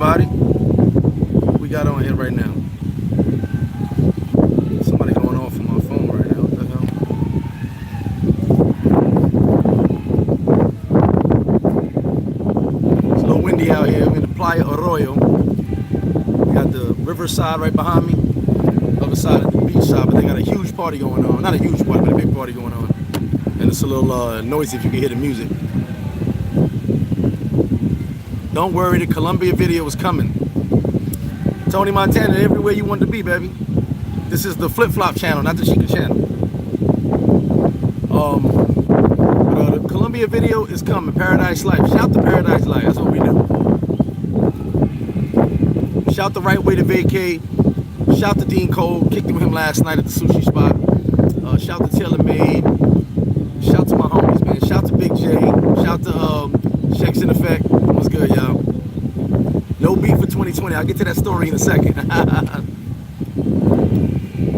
everybody. We got on here right now. Somebody going off on my phone right now. What the hell? It's a little windy out here. We're in the Playa Arroyo. We got the riverside right behind me. Other side of the beach side, but they got a huge party going on. Not a huge party, but a big party going on. And it's a little noisy if you can hear the music. Don't worry, the Colombia video is coming. Tony Montana, everywhere you want to be, baby. This is the Flip Flop channel, not the Chica channel. The Colombia video is coming. Paradise Life. Shout to Paradise Life. That's what we do. Shout the Right Way to Vacate. Shout to Dean Cole. Kicked it with him last night at the sushi spot. Shout to Taylor Made. Shout to my homies, man. Shout to Big J. Shout to Shakes in Effect. What's good, y'all? No beef for 2020. I'll get to that story in a second.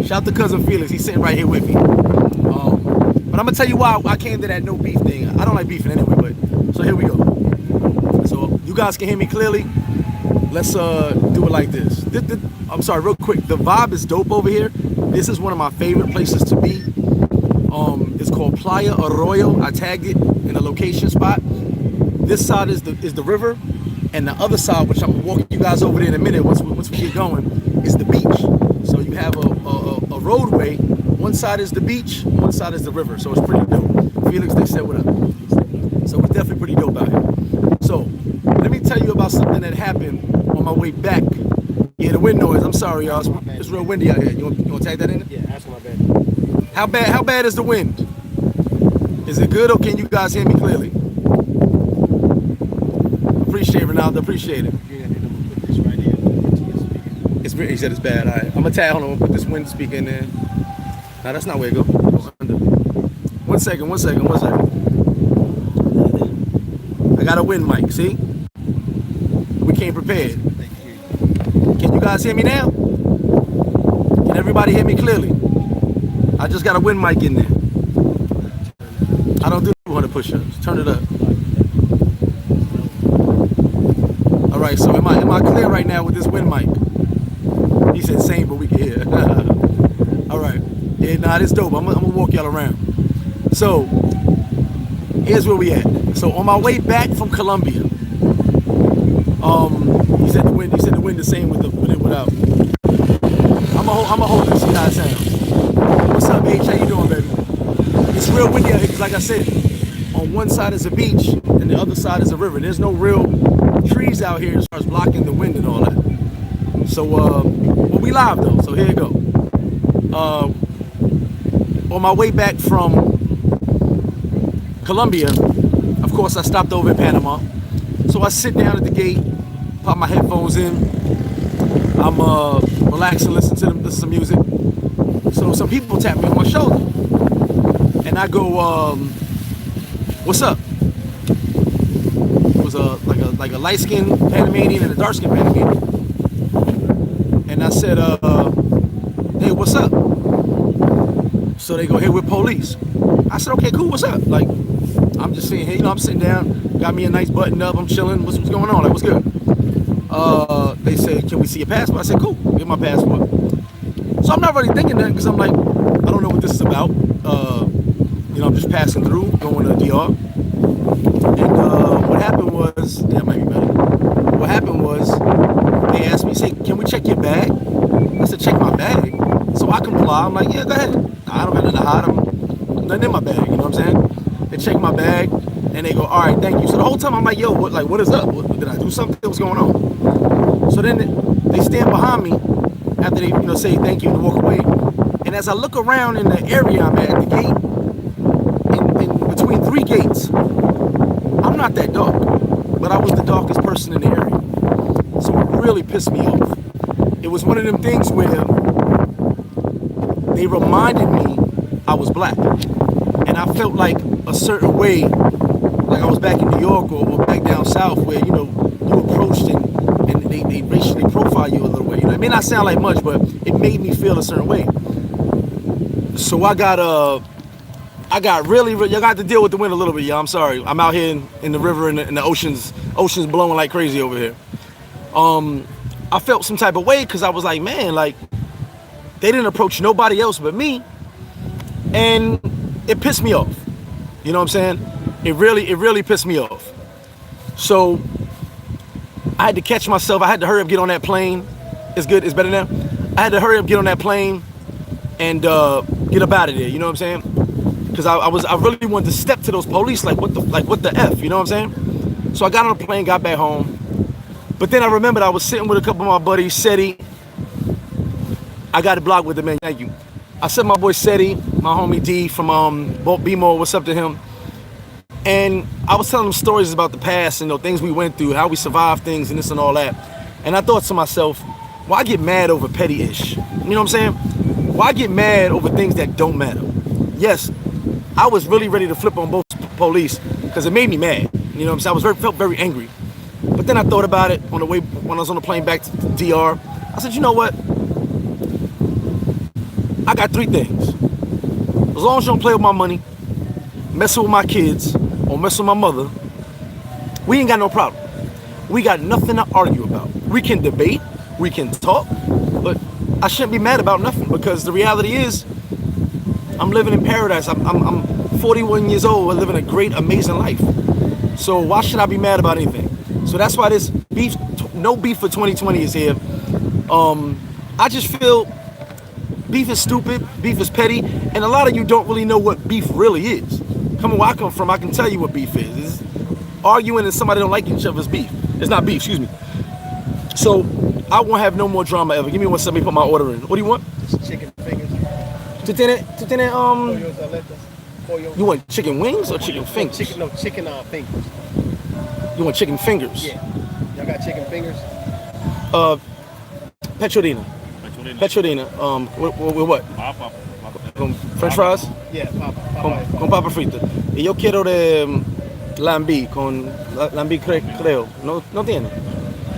Shout to Cousin Felix. He's sitting right here with me. But I'm going to tell you why I came to that no beef thing. I don't like beefing anyway, but so here we go. So you guys can hear me clearly. Let's do it like this. I'm sorry, real quick. The vibe is dope over here. This is one of my favorite places to be. It's called Playa Arroyo. I tagged it in a location spot. This side is the river, and the other side, which I'm gonna walk you guys over there in a minute once we get going, is the beach. So you have a roadway. One side is the beach, one side is the river. So it's pretty dope. Felix, they said what up. So it's definitely pretty dope out here. So let me tell you about something that happened on my way back. Yeah, the wind noise. I'm sorry, y'all. It's real windy out here. You want to tag that in? Yeah, that's my bad. How bad is the wind? Is it good or can you guys hear me clearly? Appreciate it, Ronaldo. Appreciate it. Yeah, and I'm gonna put this right here into your speaker. He said it's bad. All right. I'm gonna tag. Hold on. I'm gonna put this wind speaker in there. Nah, that's not where it goes. Under. One second. I got a wind mic. See? We came prepared. Can you guys hear me now? Can everybody hear me clearly? I just got a wind mic in there. I don't do 200 push-ups. Turn it up. All right, so am I clear right now with this wind mic? He said same, but we can hear. All right. Yeah, nah, this dope. I'm gonna walk y'all around. So here's where we at. So on my way back from Colombia, he said the wind the same with it without. I'm gonna hold it and see how it sounds. What's up, H? How you doing, baby? It's real windy out here because, like I said, on one side is a beach and the other side is a river. There's no real trees out here as far as blocking the wind and all that. So, well, we live though. So here you go. On my way back from Colombia, of course, I stopped over in Panama. So I sit down at the gate, pop my headphones in. I'm relaxing, listen to some music. So some people tap me on my shoulder, and I go, "What's up?" It was like a light skinned Panamanian and a dark skinned Panamanian, and I said, "Hey, what's up?" So they go, "Hey, we're police." I said, "Okay, cool. What's up?" Like, I'm just saying, hey, I'm sitting down, got me a nice button up, I'm chilling. What's going on? Like, what's good? They said, "Can we see your passport?" I said, "Cool, get my passport." So I'm not really thinking that because I'm like, I don't know what this is about. I'm just passing through, going to the DR. And what happened was, yeah, it might be better. What happened was, they asked me, say, "Can we check your bag?" I said, "Check my bag?" So I comply. I'm like, "Yeah, go ahead. I don't got nothing to hide. I'm nothing in my bag." You know what I'm saying? They check my bag and they go, "All right, thank you." So the whole time I'm like, "Yo, what is up? Did I do something? What's going on?" So then they stand behind me after they, say thank you and walk away. And as I look around in the area I'm at the gate, in between 3 gates, I'm not that dark, but I was the darkest person in the area. So it really pissed me off. It was one of them things where they reminded me I was black. And I felt like a certain way, like I was back in New York or back down south where, you approached and they racially profile you a little way. It may not sound like much, but it made me feel a certain way. So I got really, I got to deal with the wind a little bit, y'all. I'm sorry. I'm out here in the river and the ocean's blowing like crazy over here. I felt some type of way because I was like, man, like they didn't approach nobody else but me, and it pissed me off. You know what I'm saying? It really pissed me off. So I had to catch myself. I had to hurry up, get on that plane. It's good. It's better now. I had to hurry up, get on that plane, and get up out of there. You know what I'm saying? Because I really wanted to step to those police like what the f. You know what I'm saying? So I got on the plane, got back home. But then I remembered I was sitting with a couple of my buddies. Seti, I got it blocked with the man. Thank you. I said my boy Seti, my homie D from BMO. What's up to him? And I was telling them stories about the past and things we went through, how we survived things and this and all that. And I thought to myself, why get mad over petty ish? You know what I'm saying? Why get mad over things that don't matter? Yes, I was really ready to flip on both police because it made me mad. You know what I'm saying? Felt very angry. But then I thought about it on the way when I was on the plane back to DR. I said, you know what? I got three things. As long as you don't play with my money, messing with my kids, or mess with my mother, we ain't got no problem. We got nothing to argue about. We can debate, we can talk, but I shouldn't be mad about nothing because the reality is I'm living in paradise. I'm 41 years old. We're living a great, amazing life. So why should I be mad about anything? So that's why this beef, no beef for 2020 is here. I just feel beef is stupid, beef is petty, and a lot of you don't really know what beef really is. Coming where I come from, I can tell you what beef is. It's arguing and somebody don't like each other's beef. It's not beef, excuse me. So I won't have no more drama ever. Give me one second, let me put my order in. What do you want? Just chicken fingers. Pollos aletas. Pollo. You want chicken wings or chicken fingers? Chicken fingers. You want chicken fingers? Yeah. Y'all got chicken fingers? Petrolina. Petrolina. With what? Papa. Con French fries? Yeah, papa. Con papa frita. Y yo quiero de lambí, con lambí creo. No tiene.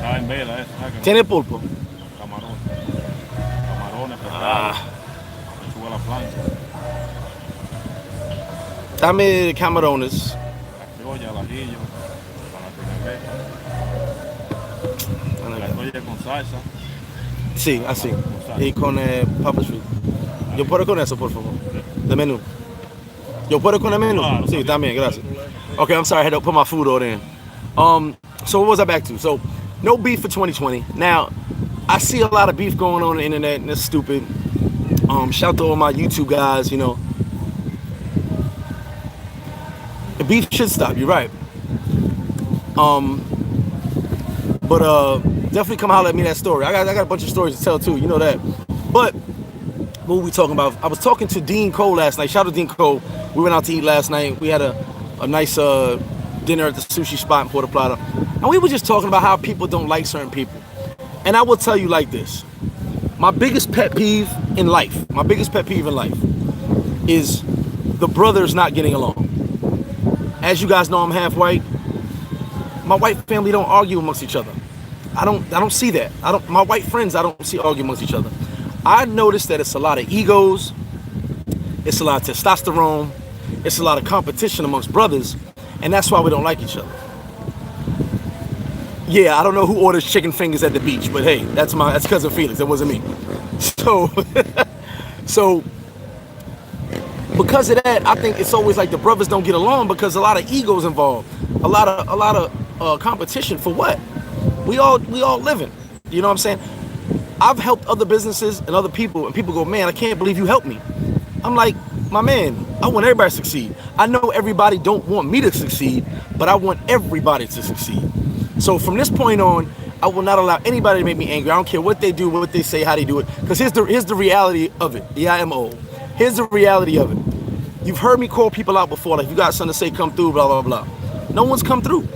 Ah, en vela esa. Tiene pulpo. Camarones. Camarones, pescado. Lechuga a la plancha. Dame camarones. La criolla, al ajillo. Para la criolla con salsa. Sí, así. Y con papas fritas. Yo puedo con eso, por favor. The menú. Yo puedo con el menú. Claro, Sí, también, gracias. Okay, I'm sorry, I had to put my food order in. So what was I back to? So, no beef for 2020. Now, I see a lot of beef going on the internet, and it's stupid. Shout out to all my YouTube guys, you know. The beef should stop, you're right. But definitely come holler at me that story. I got a bunch of stories to tell too, you know that. But what were we talking about? I was talking to Dean Cole last night. Shout out to Dean Cole. We went out to eat last night. We had a nice dinner at the sushi spot in Puerto Plata. And we were just talking about how people don't like certain people. And I will tell you like this. My biggest pet peeve in life is the brothers not getting along. As you guys know, I'm half white. My white family don't argue amongst each other. I don't see that. My white friends, I don't see argue amongst each other. I noticed that it's a lot of egos, it's a lot of testosterone, it's a lot of competition amongst brothers, and that's why we don't like each other. Yeah, I don't know who orders chicken fingers at the beach, but hey, that's cousin Felix. That wasn't me. So because of that, I think it's always like the brothers don't get along because a lot of egos involved, a lot of competition for what? We all living. You know what I'm saying? I've helped other businesses and other people, and people go, man, I can't believe you helped me. I'm like, my man, I want everybody to succeed. I know everybody don't want me to succeed, but I want everybody to succeed. So from this point on, I will not allow anybody to make me angry. I don't care what they do, what they say, how they do it. Because here's the reality of it. Yeah, I am old. Here's the reality of it. You've heard me call people out before, like, you got something to say, come through, blah, blah, blah. No one's come through.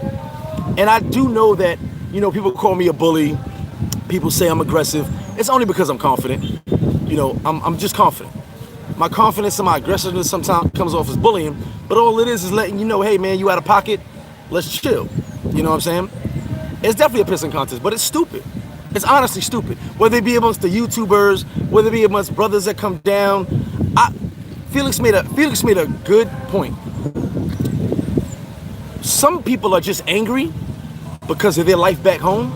And I do know that, you know, people call me a bully. People say I'm aggressive. It's only because I'm confident. You know, I'm just confident. My confidence and my aggressiveness sometimes comes off as bullying, but all it is letting you know, hey man, you out of pocket, let's chill. You know what I'm saying? It's definitely a pissing contest, but it's stupid. It's honestly stupid. Whether it be amongst the YouTubers, whether it be amongst brothers that come down. Felix made a good point. Some people are just angry because of their life back home,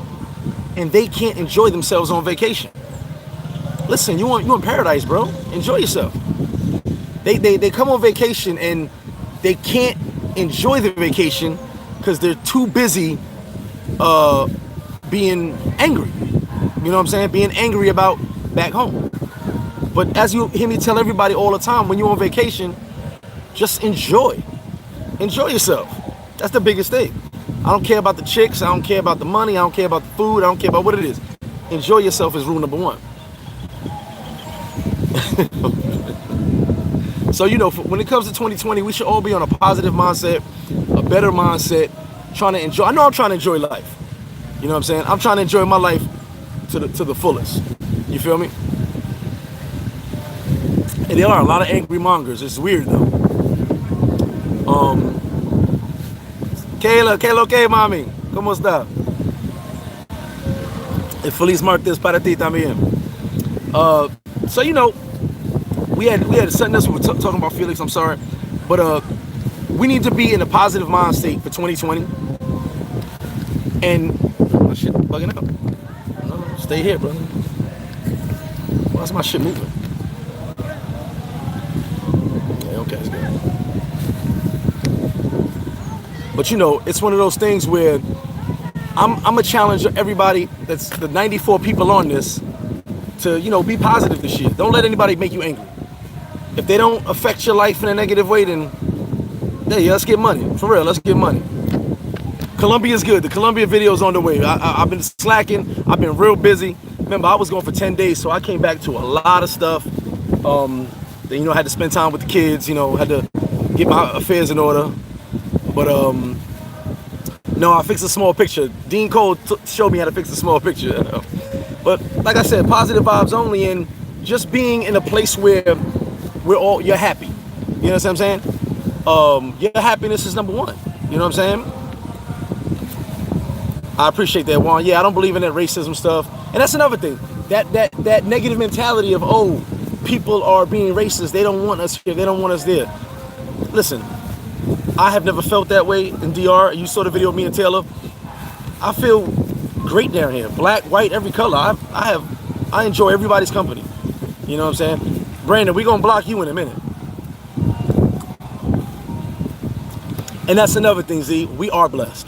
and they can't enjoy themselves on vacation. Listen, you in paradise, bro. Enjoy yourself. They come on vacation and they can't enjoy the vacation because they're too busy being angry. You know what I'm saying? Being angry about back home. But as you hear me tell everybody all the time, when you're on vacation, just enjoy. Enjoy yourself. That's the biggest thing. I don't care about the chicks. I don't care about the money. I don't care about the food. I don't care about what it is. Enjoy yourself is rule number one. So, you know, when it comes to 2020, we should all be on a positive mindset, a better mindset, trying to enjoy. I know I'm trying to enjoy life. You know what I'm saying? I'm trying to enjoy my life to the fullest. You feel me? And there are a lot of angry mongers. It's weird though. Kayla, ¿qué, mami? ¿Cómo está? Feliz martes para ti también. So, you know, we had something else we were talking about, Felix. I'm sorry, but we need to be in a positive mind state for 2020. And my shit bugging out. No, stay here, brother. Why's my shit moving? Yeah, okay, it's good. But you know, it's one of those things where I'm a challenge everybody. That's the 94 people on this to, you know, be positive this year. Don't let anybody make you angry. If they don't affect your life in a negative way, then hey, let's get money. For real, let's get money. Colombia is good. The Colombia video is on the way. I've been slacking. I've been real busy. Remember, I was gone for 10 days, so I came back to a lot of stuff. You know, I had to spend time with the kids. You know, had to get my affairs in order. But no, I fixed a small picture. Dean Cole showed me how to fix a small picture. But like I said, positive vibes only, and just being in a place where you're happy. You know what I'm saying? Your happiness is number one. You know what I'm saying? I appreciate that, Juan. Yeah, I don't believe in that racism stuff. And that's another thing. That negative mentality of, oh, people are being racist. They don't want us here. They don't want us there. Listen, I have never felt that way in DR. You saw the video of me and Taylor. I feel great down here. Black, white, every color. I enjoy everybody's company. You know what I'm saying? Brandon, we're going to block you in a minute. And that's another thing, Z. We are blessed.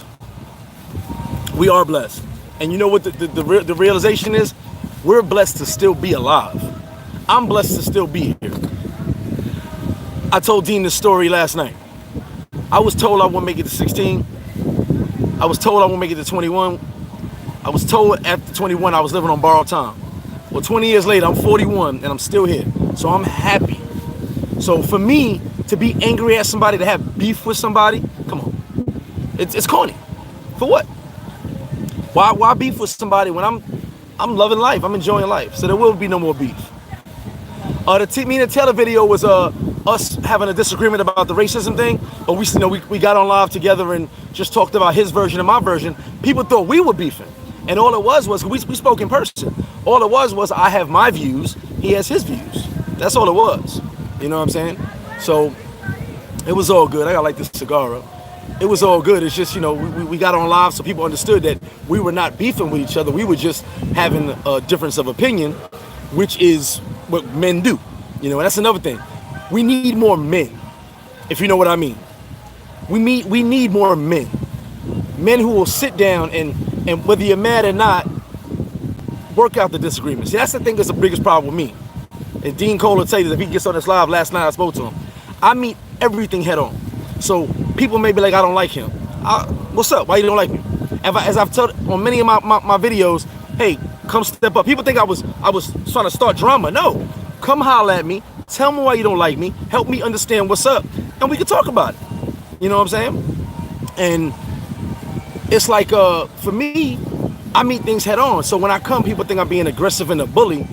We are blessed. And you know what the realization is? We're blessed to still be alive. I'm blessed to still be here. I told Dean this story last night. I was told I wouldn't make it to 16. I was told I wouldn't make it to 21. I was told after 21 I was living on borrowed time. Well, 20 years later, I'm 41 and I'm still here. So I'm happy. So for me to be angry at somebody, to have beef with somebody, come on. It's corny. For what? Why beef with somebody when I'm loving life, I'm enjoying life. So there will be no more beef. The me and Taylor video was us having a disagreement about the racism thing, but we got on live together and just talked about his version and my version. People thought we were beefing, and all it was we spoke in person. All it was I have my views, he has his views. That's all it was. You know what I'm saying? So it was all good. I gotta light this cigar up. It was all good. It's just, you know, we got on live so people understood that we were not beefing with each other. We were just having a difference of opinion, which is what men do. You know, and that's another thing. We need more men, if you know what I mean. We need more men. Men who will sit down and whether you're mad or not, work out the disagreements. See, that's the thing that's the biggest problem with me. And Dean Cole will tell you that if he gets on this live, last night I spoke to him. I meet everything head on. So people may be like, I don't like him. What's up? Why you don't like me? As I've told on many of my videos, hey, come step up. People think I was trying to start drama. No, come holler at me. Tell me why you don't like me. Help me understand what's up, and we can talk about it. You know what I'm saying? And it's like for me, I meet things head on. So when I come, people think I'm being aggressive and a bully,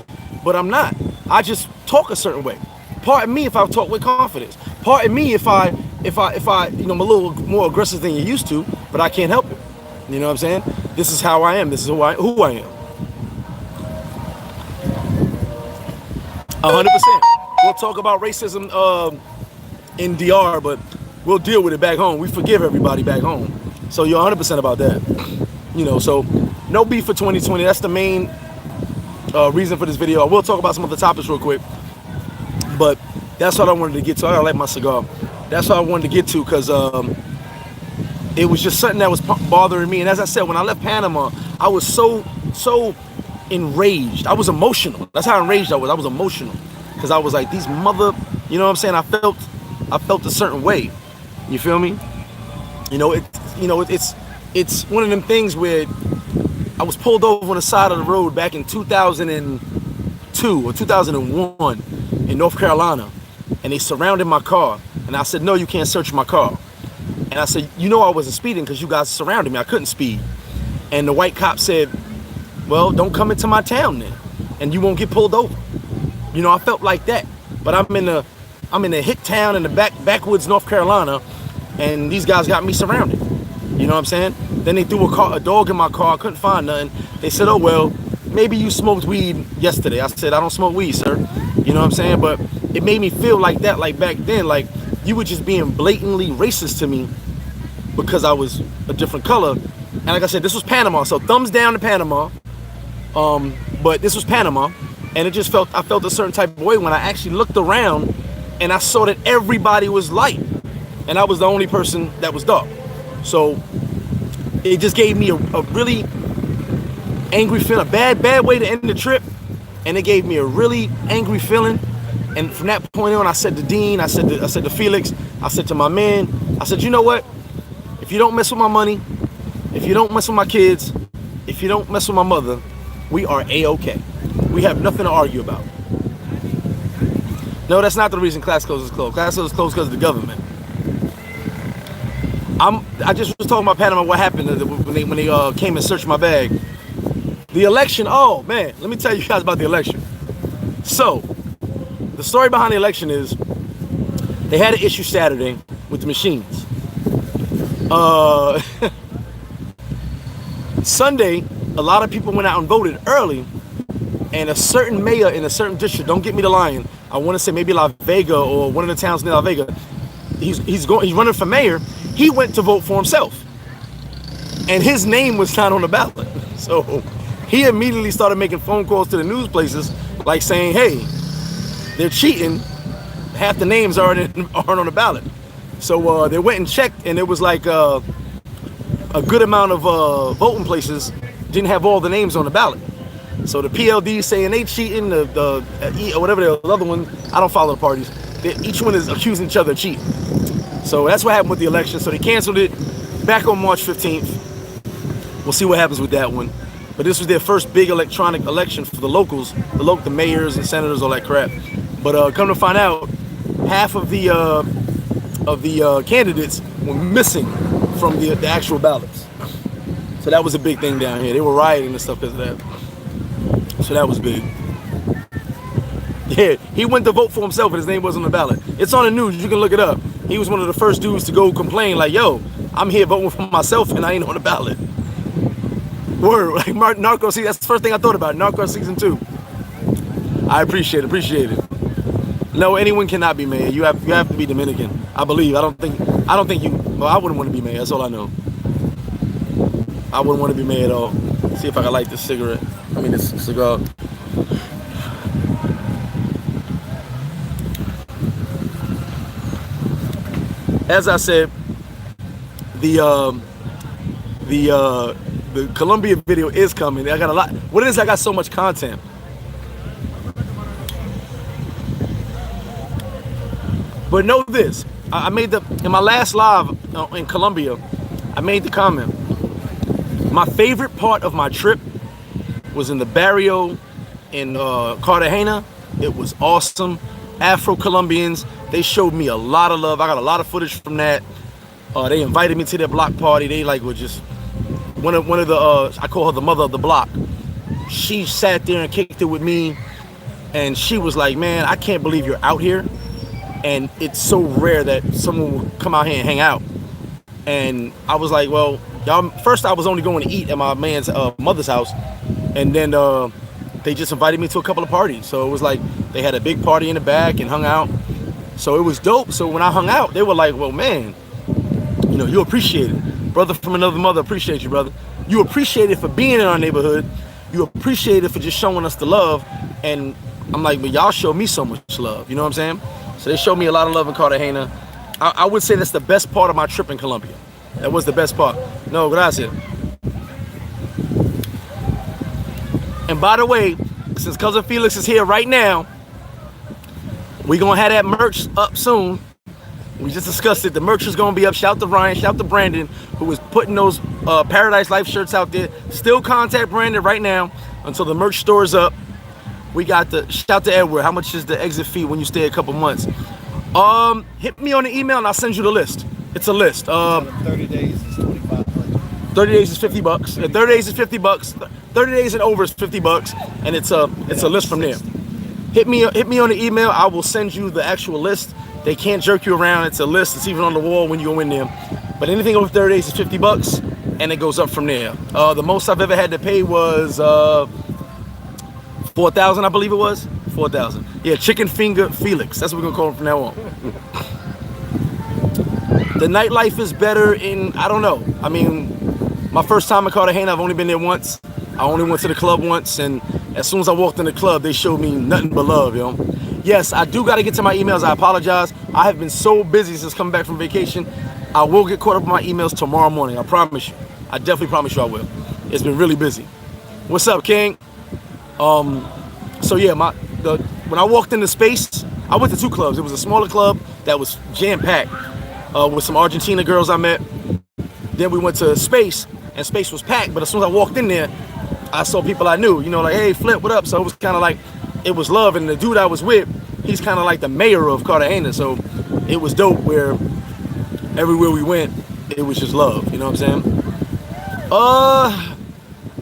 but I'm not. I just talk a certain way. Pardon me if I talk with confidence. Pardon me if I I'm a little more aggressive than you're used to, but I can't help it. You know what I'm saying? This is how I am. This is who I am. 100%. We'll talk about racism in DR, but we'll deal with it back home. We forgive everybody back home. So you're 100% about that. You know, so no beef for 2020. That's the main reason for this video. I will talk about some other topics real quick, but that's what I wanted to get to. I gotta light my cigar. That's what I wanted to get to because it was just something that was bothering me. And as I said, when I left Panama, I was so enraged. I was emotional. That's how enraged I was. I was emotional because I was like, these mother, you know what I'm saying? I felt a certain way. You feel me? It's one of them things where I was pulled over on the side of the road back in 2002 or 2001 in North Carolina, and they surrounded my car. And I said, no, you can't search my car. And I said, you know I wasn't speeding because you guys surrounded me. I couldn't speed. And the white cop said, well, don't come into my town then, and you won't get pulled over. I felt like that. But I'm in a hick town in the backwoods North Carolina, and these guys got me surrounded. You know what I'm saying? Then they threw a dog in my car. I couldn't find nothing. They said, oh, well, maybe you smoked weed yesterday. I said, I don't smoke weed, sir. You know what I'm saying? But it made me feel like that, like back then, like you were just being blatantly racist to me because I was a different color. And like I said, this was Panama. So thumbs down to Panama. But this was Panama. And it just I felt a certain type of way when I actually looked around and I saw that everybody was light. And I was the only person that was dark. So it just gave me a really angry feeling, a bad way to end the trip. And it gave me a really angry feeling. And from that point on, I said to Dean, I said to Felix, I said to my man, I said, you know what? If you don't mess with my money, if you don't mess with my kids, if you don't mess with my mother, we are A-okay. We have nothing to argue about. No, that's not the reason Class Close is closed. Class Close is closed because of the government. I just was talking about Panama, what happened when they came and searched my bag. The election, oh man, let me tell you guys about the election. So, the story behind the election is they had an issue Saturday with the machines. Sunday, a lot of people went out and voted early, and a certain mayor in a certain district, don't get me to lying, I want to say maybe La Vega or one of the towns near La Vega, he's running for mayor. He went to vote for himself, and his name was not on the ballot. So he immediately started making phone calls to the news places, like saying, hey, they're cheating. Half the names aren't on the ballot. So they went and checked, and it was like a good amount of voting places didn't have all the names on the ballot. So the PLD saying they cheating, the or whatever the other one, I don't follow the parties. Each one is accusing each other of cheating. So that's what happened with the election. So they canceled it back on March 15th. We'll see what happens with that one. But this was their first big electronic election for the locals, the mayors and senators, all that crap. But come to find out, half of the candidates were missing from the actual ballots. So that was a big thing down here. They were rioting and stuff because of that. So that was big. Yeah, he went to vote for himself and his name wasn't on the ballot. It's on the news, you can look it up. He was one of the first dudes to go complain like, yo, I'm here voting for myself and I ain't on the ballot. Word, like Narcos, see, that's the first thing I thought about, Narcos season 2. I appreciate it. No, anyone cannot be mayor. You have to be Dominican, I believe. I don't think you, well, I wouldn't want to be mayor, that's all I know. I wouldn't want to be mayor at all. See if I can light this cigar. As I said, the Colombia video is coming. I got a lot. What it is, I got so much content. But know this, I made in my last live in Colombia, I made the comment. My favorite part of my trip was in the barrio in Cartagena. It was awesome. Afro-Colombians, they showed me a lot of love. I got a lot of footage from that. They invited me to their block party. They were just one of the I call her the mother of the block. She sat there and kicked it with me, and she was like, man, I can't believe you're out here. And it's so rare that someone will come out here and hang out. And I was like, well, y'all, first I was only going to eat at my man's mother's house, and then they just invited me to a couple of parties. So it was like they had a big party in the back and hung out. So it was dope. So when I hung out, they were like, well, man, you appreciate it. Brother from another mother, appreciate you, brother. you appreciate it for being in our neighborhood. You appreciate it for just showing us the love. And I'm like, but y'all show me so much love. You know what I'm saying? So they showed me a lot of love in Cartagena. I would say that's the best part of my trip in Colombia. That was the best part. No, gracias. And by the way, since Cousin Felix is here right now, we gonna have that merch up soon. We just discussed it. The merch is gonna be up. Shout to Ryan, shout to Brandon, who was putting those Paradise Life shirts out there. Still contact Brandon right now until the merch store is up. We got the shout to Edward. How much is the exit fee when you stay a couple months? Hit me on the email and I'll send you the list. It's a list. 30 days is 2,500. 30 days is $50. 30 days is $50. 30 days and over is $50, and it's a list from there. Hit me on the email. I will send you the actual list. They can't jerk you around. It's a list. It's even on the wall when you go in there. But anything over 30 days is $50, and it goes up from there. The most I've ever had to pay was $4,000, I believe it was. 4,000. Yeah, Chicken Finger Felix. That's what we're gonna call him from now on. The nightlife is better in, I don't know. I mean, my first time in Cartagena, I've only been there once. I only went to the club once, and as soon as I walked in the club, they showed me nothing but love, yo. Yes, I do got to get to my emails. I apologize. I have been so busy since coming back from vacation. I will get caught up with my emails tomorrow morning. I promise you. I definitely promise you I will. It's been really busy. What's up, King? So yeah, when I walked into Space, I went to 2 clubs. It was a smaller club that was jam-packed with some Argentina girls I met. Then we went to Space, and Space was packed. But as soon as I walked in there, I saw people I knew, you know, like, hey, Flip, what up? So it was kind of like, it was love. And the dude I was with, he's kind of like the mayor of Cartagena. So it was dope where everywhere we went, it was just love. You know what I'm saying?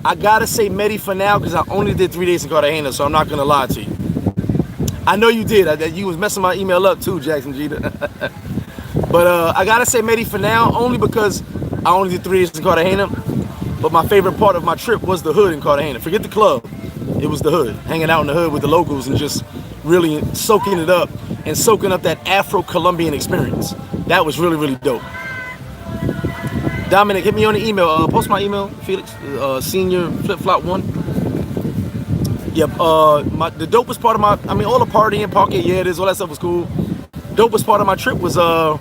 I gotta say Medi for now because I only did 3 days in Cartagena, so I'm not gonna lie to you. I know you did. You was messing my email up too, Jackson Jeter. But I gotta say Medi for now, only because I only did 3 days in Cartagena. But my favorite part of my trip was the hood in Cartagena. Forget the club. It was the hood. Hanging out in the hood with the locals and just really soaking it up and soaking up that Afro-Colombian experience. That was really, really dope. Dominic, hit me on the email. Post my email, Felix, senior flip-flop1. Yep, the dopest part of all the partying, parking, yeah, all that stuff was cool. Dopest part of my trip was the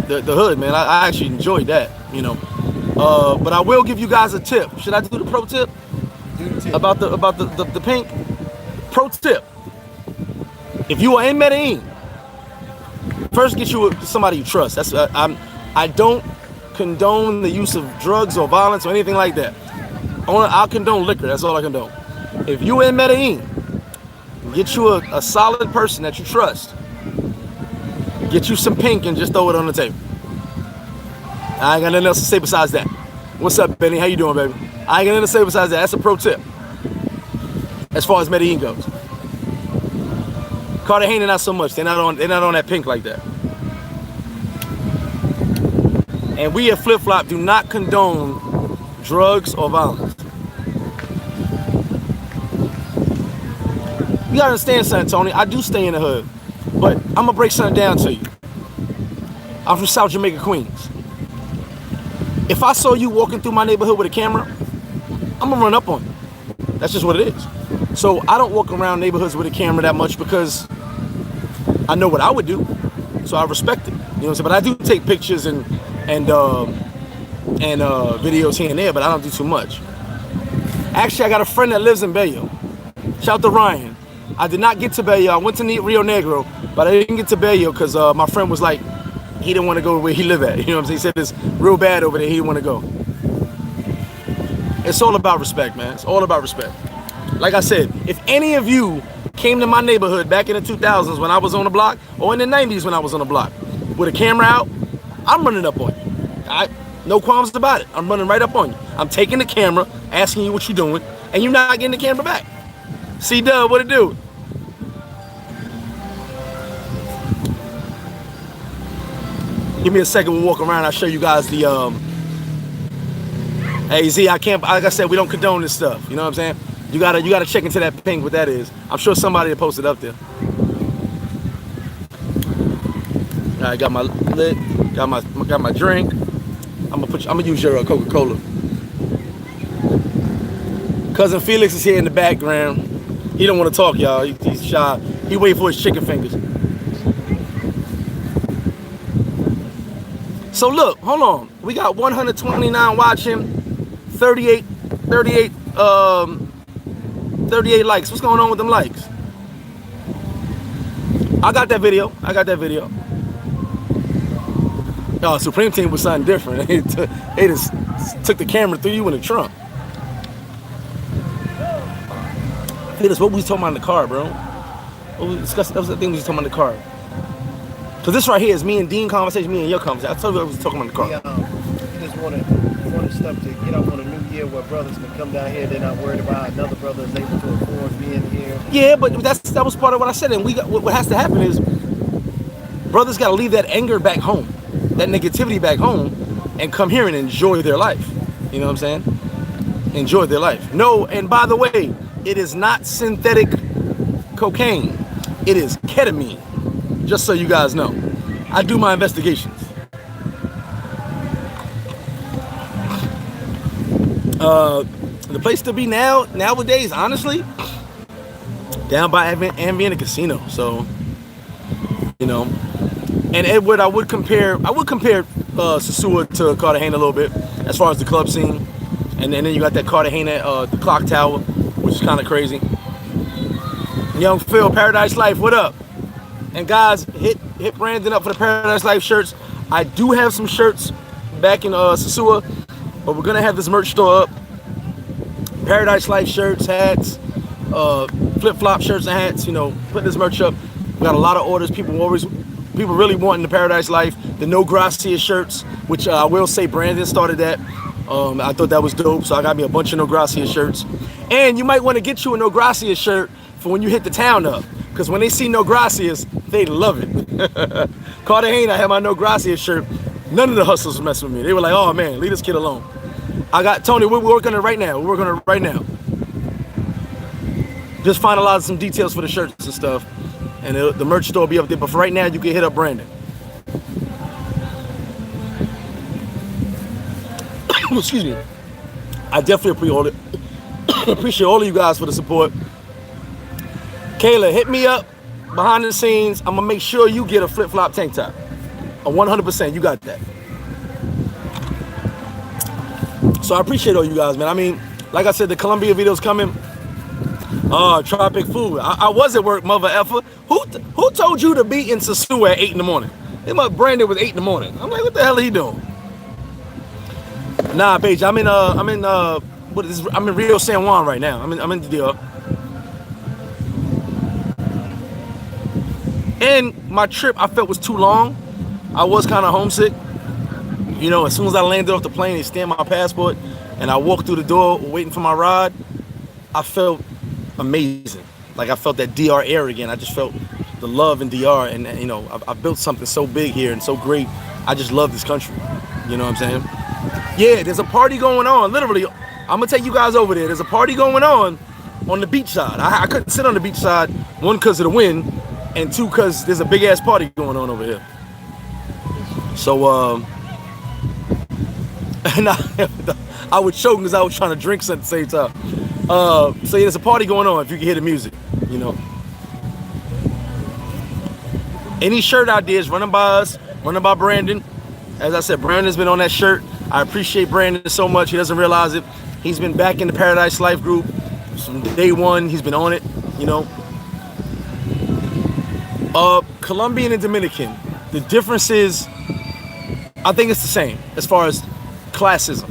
hood, man. I actually enjoyed that, you know. But I will give you guys a tip. Should I do the pro tip? Do the tip. About the pink? Pro tip. If you are in Medellin, first get you somebody you trust. I don't condone the use of drugs or violence or anything like that. I'll condone liquor. That's all I condone. If you in Medellin, get you a solid person that you trust. Get you some pink and just throw it on the table. I ain't got nothing else to say besides that. What's up, Benny? How you doing, baby? I ain't got nothing to say besides that. That's a pro tip. As far as Medellin goes. Cartagena, not so much. They're not on that pink like that. And we at Flip Flop do not condone drugs or violence. You gotta understand something, Tony. I do stay in the hood, but I'm gonna break something down to you. I'm from South Jamaica, Queens. If I saw you walking through my neighborhood with a camera, I'm gonna run up on you. That's just what it is. So I don't walk around neighborhoods with a camera that much because I know what I would do. So I respect it. You know what I'm saying? But I do take pictures and videos here and there, but I don't do too much. Actually, I got a friend that lives in Bello. Shout out to Ryan. I did not get to Bello. I went to Rio Negro, but I didn't get to Bello because my friend was like, he didn't want to go where he lived at. You know what I'm saying? He said it's real bad over there. He didn't want to go. It's all about respect, man. It's all about respect. Like I said, if any of you came to my neighborhood back in the 2000s when I was on the block, or in the 90s when I was on the block, with a camera out, I'm running up on you. No qualms about it. I'm running right up on you. I'm taking the camera, asking you what you're doing, and you're not getting the camera back. C-Dub, what it do? Give me a second, we'll walk around, I'll show you guys the, hey Z, I can't, like I said, we don't condone this stuff, you know what I'm saying? You gotta check into that pink, what that is. I'm sure somebody will post it up there. All right, got my lid, got my drink. I'm gonna use your Coca-Cola. Cousin Felix is here in the background. He don't want to talk, y'all. He's shy. He wait for his chicken fingers. So look, hold on. We got 129 watching, 38 likes. What's going on with them likes? I got that video. Oh, Supreme Team was something different. They just took the camera through you in the trunk. Look at this, what we was talking about in the car, bro. What we discussed, that was the thing we was talking about in the car. Cause this right here is me and Dean conversation, me and your conversation. I told you I was talking about in the car. We just wanted stuff to get off on a new year where brothers can come down here. They're not worried about another brother is able to afford being here. Yeah, but that was part of what I said. And what has to happen is brothers got to leave that anger back home, that negativity back home, and come here and enjoy their life. You know what I'm saying? Enjoy their life. No, and by the way, it is not synthetic cocaine. It is ketamine. Just so you guys know. I do my investigations. The place to be nowadays, honestly, down by Ambienta Casino. So, you know, and Edward, I would compare Sosua to Cartagena a little bit as far as the club scene, and then you got that Cartagena, the clock tower, which is kind of crazy. Young Phil, Paradise Life, what up? And guys, hit Brandon up for the Paradise Life shirts. I do have some shirts back in Sosua, but we're gonna have this merch store up. Paradise Life shirts, hats, flip-flop shirts and hats. You know, put this merch up. We got a lot of orders. People really wanting the Paradise Life, the No Gracia shirts, which I will say Brandon started that. I thought that was dope, so I got me a bunch of No Gracia shirts. And you might want to get you a No Gracia shirt for when you hit the town up, because when they see No Gracias, they love it. Cartagena, I had my No Gracias shirt. None of the hustlers mess with me. They were like, oh man, leave this kid alone. I got Tony, we're working on it right now. Just finalizing some details for the shirts and stuff. And the merch store will be up there. But for right now, you can hit up Brandon. Excuse me. I definitely appreciate all of you guys for the support. Kayla, hit me up behind the scenes. I'm gonna make sure you get a flip-flop tank top. 100%, you got that. So I appreciate all you guys, man. I mean, like I said, the Colombia video's coming. Tropic food. I was at work, mother effer. Who told you to be in Sosua at 8 in the morning? Brandon was 8 in the morning. I'm like, what the hell are he doing? Nah, Paige, I'm in Rio San Juan right now. I'm in the deal. And my trip I felt was too long. I was kind of homesick. You know, as soon as I landed off the plane, they stamped my passport, and I walked through the door waiting for my ride. I felt amazing. Like I felt that DR air again. I just felt the love in DR, and you know, I built something so big here and so great. I just love this country. You know what I'm saying? Yeah, there's a party going on. Literally, I'm gonna take you guys over there. There's a party going on the beach side. I couldn't sit on the beach side, one because of the wind, and two because there's a big ass party going on over here. So and I would choke because I was trying to drink at the same time. So yeah, there's a party going on if you can hear the music, you know. Any shirt ideas, running by us, running by Brandon. As I said, Brandon's been on that shirt. I appreciate Brandon so much. He doesn't realize it. He's been back in the Paradise Life group from day one. He's been on it, you know. Colombian and Dominican. The difference is, I think it's the same as far as classism.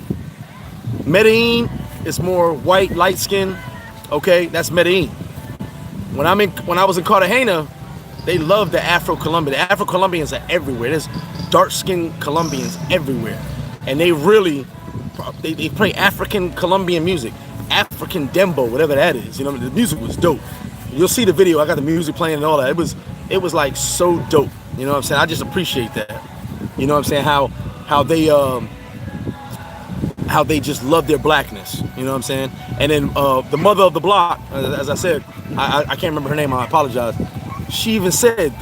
Medellin is more white, light skin. Okay, that's Medellin. When I was in Cartagena, they love the Afro-Colombian. The Afro-Colombians are everywhere. There's dark-skinned Colombians everywhere. And they really, they play African Colombian music. African dembo, whatever that is. You know, the music was dope. You'll see the video. I got the music playing and all that. It was like so dope. You know what I'm saying? I just appreciate that. You know what I'm saying? How they just love their blackness. You know what I'm saying? And then the mother of the block, as I said, I can't remember her name. I apologize. She even said,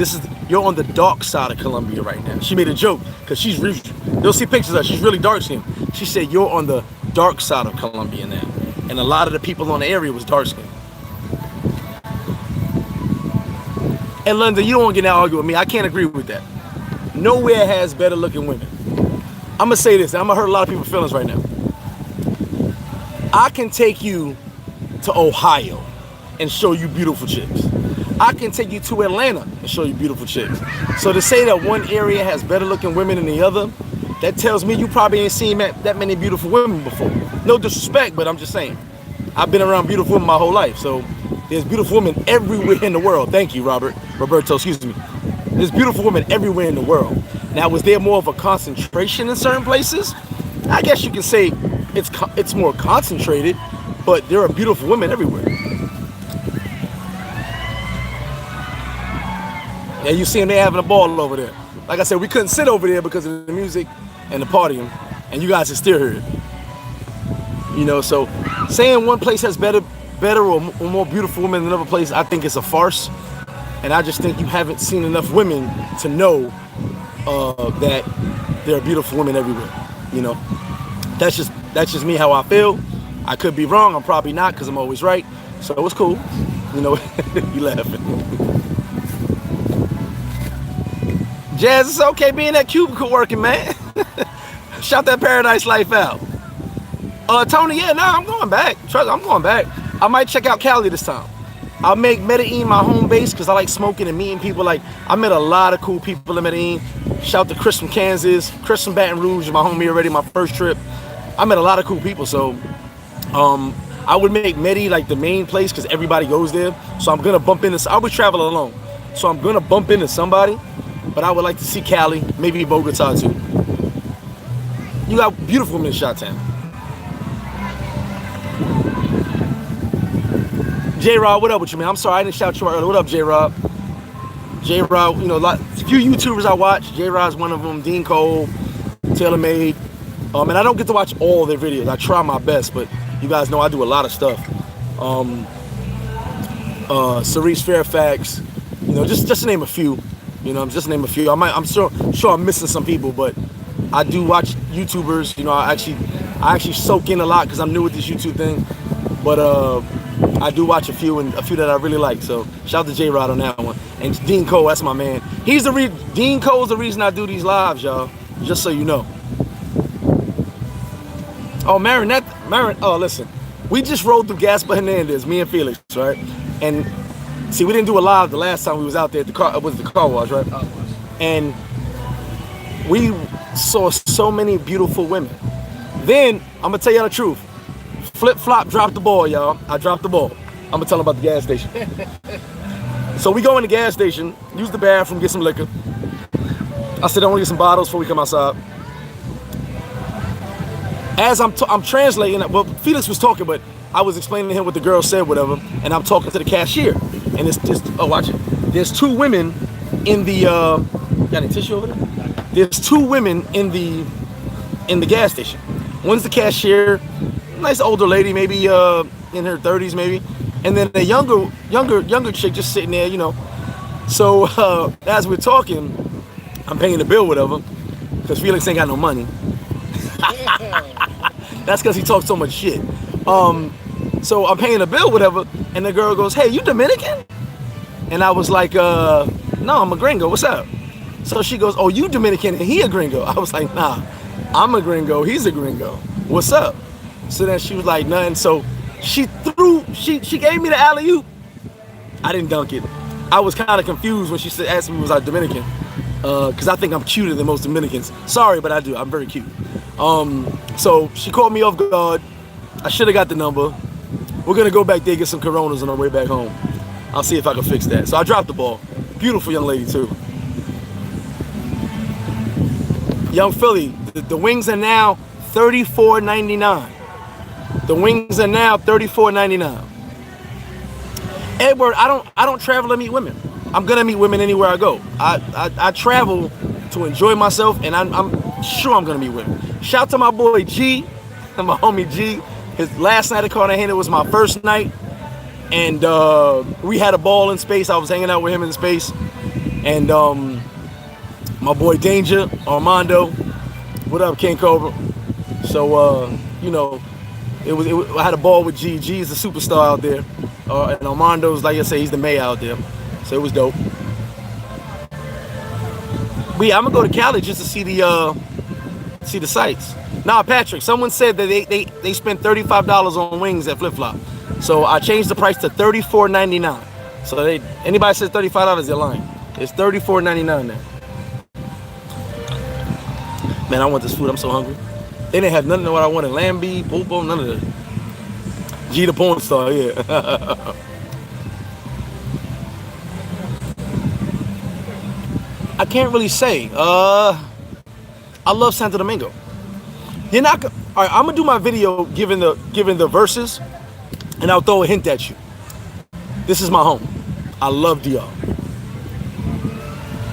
you're on the dark side of Colombia right now. She made a joke because you'll see pictures of her. She's really dark skinned. She said, you're on the dark side of Colombia now. and a lot of the people on the area was dark skinned. And London, you don't want to get in that argument with me. I can't agree with that. Nowhere has better looking women. I'm gonna say this, and I'm gonna hurt a lot of people's feelings right now. I can take you to Ohio and show you beautiful chicks. I can take you to Atlanta and show you beautiful chicks. So to say that one area has better looking women than the other, that tells me you probably ain't seen that many beautiful women before. No disrespect, but I'm just saying. I've been around beautiful women my whole life, so there's beautiful women everywhere in the world. Thank you, Roberto, excuse me. There's beautiful women everywhere in the world. Now, was there more of a concentration in certain places? I guess you can say it's more concentrated, but there are beautiful women everywhere. Yeah, you see them, they having a ball over there. Like I said, we couldn't sit over there because of the music and the partying, and you guys are still here. You know, so saying one place has better or more beautiful women than another place, I think it's a farce. And I just think you haven't seen enough women to know that there are beautiful women everywhere. You know, that's just me how I feel. I could be wrong. I'm probably not because I'm always right. So it's cool. You know, you laughing. Jazz, it's okay being that cubicle working, man. Shout that paradise life out. Tony, yeah, nah, I'm going back. Trust me, I'm going back. I might check out Cali this time. I'll make Medellin my home base because I like smoking and meeting people. Like, I met a lot of cool people in Medellin. Shout to Chris from Kansas, Chris from Baton Rouge, my homie already, my first trip. I met a lot of cool people, so I would make Medellin like the main place because everybody goes there. So I'm gonna bump into, I would travel alone. So I'm gonna bump into somebody, but I would like to see Cali, maybe Bogota too. You got beautiful women in Chi-Town. J-Rod, what up with you, man? I'm sorry, I didn't shout you out earlier. What up, J-Rod? J-Rod, you know, a few YouTubers I watch. J-Rod's one of them. Dean Cole, TaylorMade. And I don't get to watch all their videos. I try my best, but you guys know I do a lot of stuff. Cerise Fairfax, you know, just to name a few. You know, just to name a few. I'm sure I'm missing some people, but I do watch YouTubers. You know, I actually soak in a lot because I'm new with this YouTube thing. But I do watch a few that I really like. So shout out to J-Rod on that one. And Dean Cole, that's my man. Dean Cole's the reason I do these lives, y'all. Just so you know. Oh, Marin, oh, listen. We just rode through Gaspar Hernandez, me and Felix, right? And see, we didn't do a live the last time we was out there at the car wash, right? And we saw so many beautiful women. Then, I'm gonna tell y'all the truth. Flip-flop dropped the ball, y'all. I dropped the ball. I'm gonna tell them about the gas station. So we go in the gas station, use the bathroom, get some liquor. I said, I want to get some bottles before we come outside. As I'm translating, well, Felix was talking, but I was explaining to him what the girl said, whatever, and I'm talking to the cashier. And it's just, oh, watch it. There's two women in the, got any tissue over there? There's two women in the gas station. One's the cashier, nice older lady, maybe in her 30s maybe, and then a younger chick just sitting there, you know. So as we're talking, I'm paying the bill, whatever, because Felix ain't got no money. That's because he talks so much shit. So I'm paying the bill, whatever, and the girl goes, "Hey, you Dominican?" And I was like, "No, I'm a gringo. What's up?" So she goes, "Oh, you Dominican and he a gringo?" I was like, "Nah, I'm a gringo. He's a gringo. What's up?" So then she was like, "Nothing." So she gave me the alley-oop. I didn't dunk it. I was kind of confused when she asked me was I Dominican, because I think I'm cuter than most Dominicans. Sorry, but I do. I'm very cute. So she called me off guard. I should have got the number. We're gonna go back there, get some Coronas on our way back home. I'll see if I can fix that. So I dropped the ball. Beautiful young lady too. Young Philly, the wings are now $34.99. The wings are now $34.99. Edward, I don't travel to meet women. I'm gonna meet women anywhere I go. I travel to enjoy myself, and I'm sure I'm gonna meet women. Shout out to my boy G, and my homie G. His last night at Cartagena was my first night, and we had a ball in space. I was hanging out with him in space, and my boy Danger, Armando, what up, King Cobra? So you know, I had a ball with G. G is the superstar out there. And Armando's, like I say, he's the mayor out there. So it was dope. But yeah, I'm gonna go to Cali just to see the sights. Nah, Patrick, someone said that they spent $35 on wings at Flip Flop. So I changed the price to $34.99. So anybody says $35, they're lying. It's $34.99 now. Man, I want this food. I'm so hungry. They didn't have nothing of what I wanted. Lamb beef, popo, none of that. G the porn star, yeah. I can't really say. I love Santo Domingo. You're not. All right, I'm gonna do my video giving the verses, and I'll throw a hint at you. This is my home. I love DR.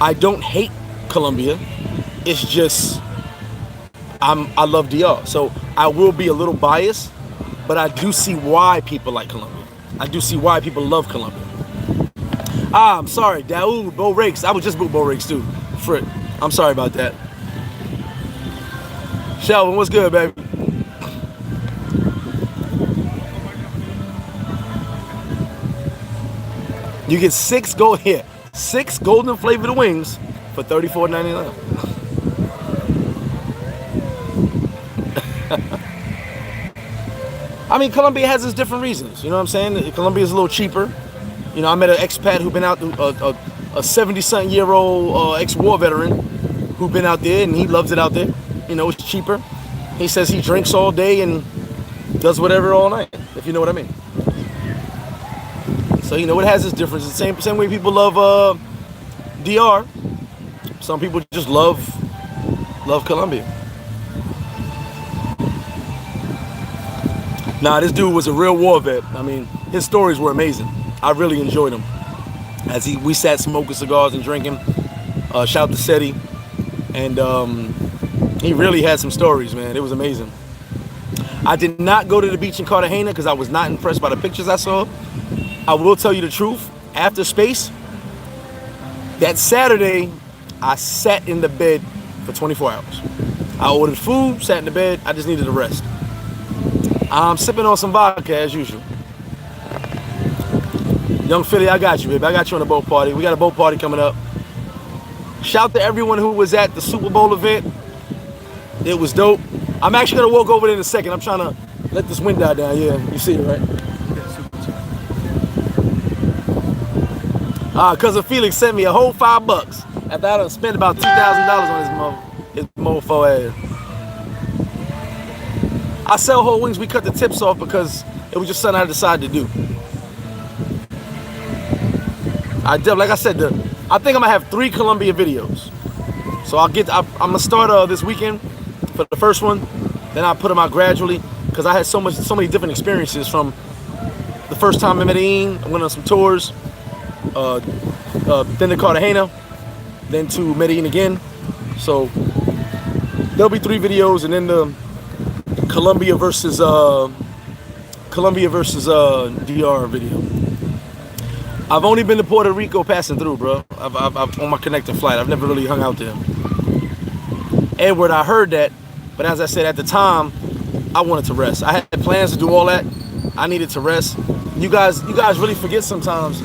I don't hate Colombia. It's just I love DR. So I will be a little biased, but I do see why people like Colombia. I do see why people love Colombia. I'm sorry, Daoud, Bo Rakes. I was just boot Bo Rakes too. Frick. I'm sorry about that. Shelvin, what's good, baby? You get 6 golden flavored wings for $34.99. I mean, Colombia has its different reasons. You know what I'm saying? Colombia is a little cheaper. You know, I met an expat who been out, a 70-something-year-old ex-war veteran who been out there, and he loves it out there. You know, it's cheaper. He says he drinks all day and does whatever all night, if you know what I mean. So, you know, it has its differences. Same way people love DR. Some people just love Colombia. Nah, this dude was a real war vet. I mean, his stories were amazing. I really enjoyed him. We sat smoking cigars and drinking. Shout out to Seti. And he really had some stories, man. It was amazing. I did not go to the beach in Cartagena because I was not impressed by the pictures I saw. I will tell you the truth. After Space, that Saturday, I sat in the bed for 24 hours. I ordered food, sat in the bed. I just needed a rest. I'm sipping on some vodka as usual. Young Philly, I got you, baby. I got you on the boat party. We got a boat party coming up. Shout to everyone who was at the Super Bowl event. It was dope. I'm actually gonna walk over there in a second. I'm trying to let this wind die down. Yeah, you see it, right? Cousin Felix sent me a whole $5 after I done spent about $2,000 on his mofo ass. I sell whole wings. We cut the tips off because it was just something I decided to do. Like I said, I think I'm gonna have 3 Colombia videos. So I'm gonna start this weekend for the first one. Then I'll put them out gradually because I had so many different experiences from the first time in Medellin. I went on some tours. Then to Cartagena, then to Medellin again. So there'll be 3 videos, and then the Colombia versus DR video. I've only been to Puerto Rico passing through, bro. I've on my connecting flight. I've never really hung out there. Edward, I heard that, but as I said at the time, I wanted to rest. I had plans to do all that. I needed to rest. You guys really forget sometimes